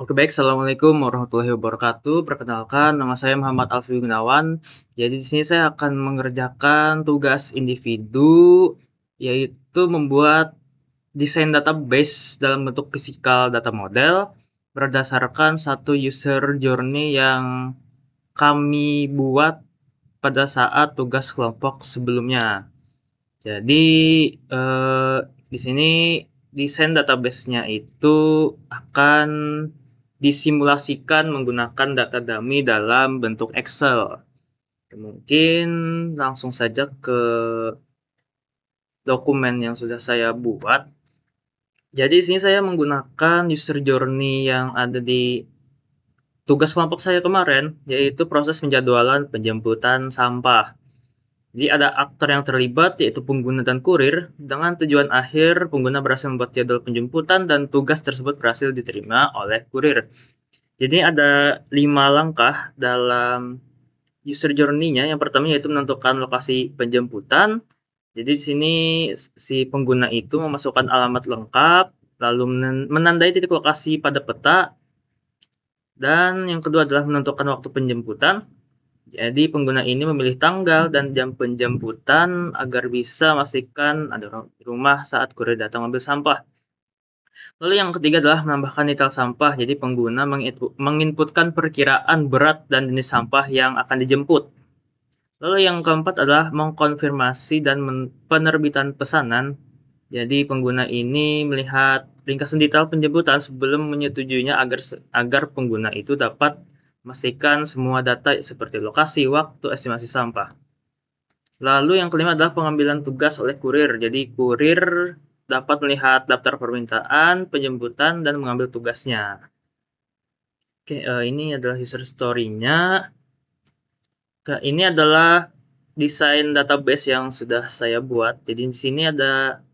Oke baik, Assalamualaikum warahmatullahi wabarakatuh. Perkenalkan, nama saya Muhammad Alfi Gunawan. Jadi di sini saya akan mengerjakan tugas individu, yaitu membuat desain database dalam bentuk physical data model berdasarkan satu user journey yang kami buat pada saat tugas kelompok sebelumnya. Jadi di sini desain database-nya itu akan disimulasikan menggunakan data dummy dalam bentuk Excel. Mungkin langsung saja ke dokumen yang sudah saya buat. Jadi di sini saya menggunakan user journey yang ada di tugas kelompok saya kemarin, yaitu proses penjadwalan penjemputan sampah. Jadi ada aktor yang terlibat yaitu pengguna dan kurir. Dengan tujuan akhir, pengguna berhasil membuat jadwal penjemputan dan tugas tersebut berhasil diterima oleh kurir. Jadi ada 5 langkah dalam user journey-nya. Yang pertama yaitu menentukan lokasi penjemputan. Jadi di sini si pengguna itu memasukkan alamat lengkap, lalu menandai titik lokasi pada peta, dan yang kedua adalah menentukan waktu penjemputan. Jadi pengguna ini memilih tanggal dan jam penjemputan agar bisa memastikan ada di rumah saat kurir datang ambil sampah. Lalu yang ketiga adalah menambahkan detail sampah. Jadi pengguna menginputkan perkiraan berat dan jenis sampah yang akan dijemput. Lalu yang keempat adalah mengkonfirmasi dan penerbitan pesanan. Jadi pengguna ini melihat ringkasan detail penjemputan sebelum menyetujuinya agar pengguna itu dapat memastikan semua data seperti lokasi, waktu, estimasi sampah. Lalu yang kelima adalah pengambilan tugas oleh kurir. Jadi kurir dapat melihat daftar permintaan, penjemputan, dan mengambil tugasnya. Oke, ini adalah user story-nya. Ini adalah desain database yang sudah saya buat. Jadi di sini ada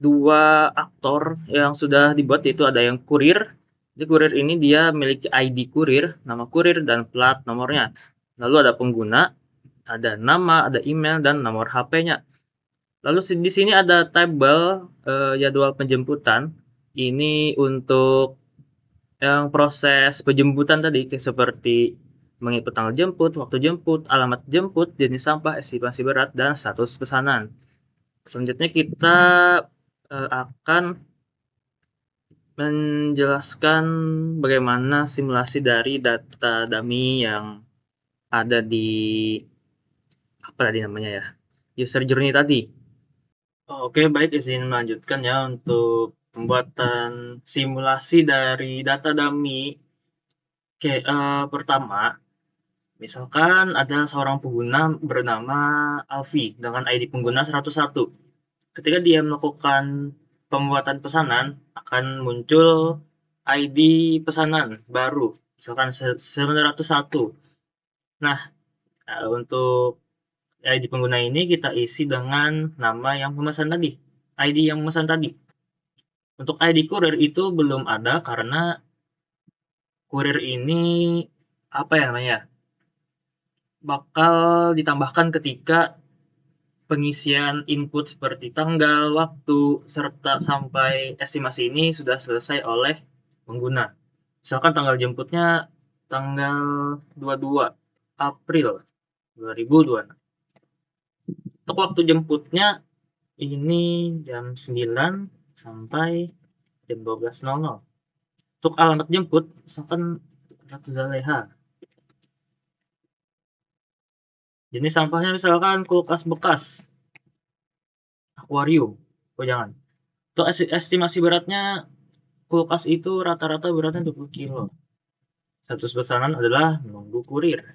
dua aktor yang sudah dibuat, yaitu ada yang kurir. Jadi kurir ini dia memiliki ID kurir, nama kurir, dan plat nomornya. Lalu ada pengguna, ada nama, ada email, dan nomor HP-nya. Lalu di sini ada tabel jadwal penjemputan. Ini untuk yang proses penjemputan tadi, kayak seperti menginput tanggal jemput, waktu jemput, alamat jemput, jenis sampah, estimasi berat, dan status pesanan. Selanjutnya kita akan menjelaskan bagaimana simulasi dari data dummy yang ada di apa tadi namanya ya, user journey tadi. Oke, baik, izin melanjutkan ya untuk pembuatan simulasi dari data dummy. Oke, pertama, misalkan ada seorang pengguna bernama Alfi dengan ID pengguna 101. Ketika dia melakukan pembuatan pesanan, akan muncul ID pesanan baru, misalkan 901. Nah, untuk ID pengguna ini kita isi dengan nama yang memesan tadi, ID yang memesan tadi. Untuk ID kurir itu belum ada karena kurir ini apa ya namanya, bakal ditambahkan ketika pengisian input seperti tanggal, waktu, serta sampai estimasi ini sudah selesai oleh pengguna. Misalkan tanggal jemputnya tanggal 22 April 2026. Untuk waktu jemputnya ini jam 9 sampai jam 12.00. Untuk alamat jemput misalkan Ratu Zaleha. Jenis sampahnya misalkan kulkas bekas, akuarium. Oh jangan. Untuk estimasi beratnya, kulkas itu rata-rata beratnya 20 kilo. Status pesanan adalah menunggu kurir.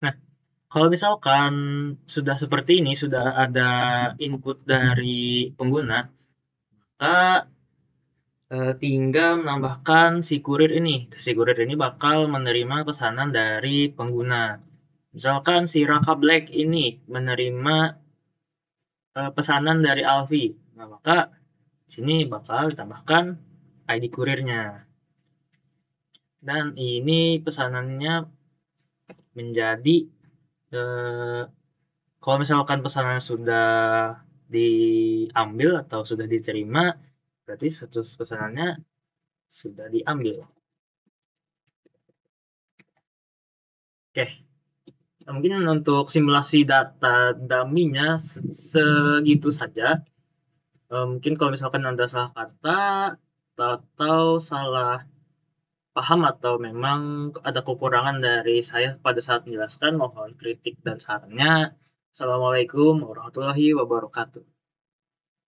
Nah, kalau misalkan sudah seperti ini, sudah ada input dari pengguna, maka tinggal menambahkan si kurir ini. Si kurir ini bakal menerima pesanan dari pengguna. Misalkan si Raka Black ini menerima pesanan dari Alfi. Nah, maka sini bakal ditambahkan ID kurirnya. Dan ini pesanannya menjadi kalau misalkan pesanan sudah diambil atau sudah diterima, Berarti status pesanannya sudah diambil. Oke, mungkin untuk simulasi data dummy-nya segitu saja. Mungkin kalau misalkan ada salah kata atau salah paham atau memang ada kekurangan dari saya pada saat menjelaskan, mohon kritik dan sarannya. Assalamualaikum warahmatullahi wabarakatuh.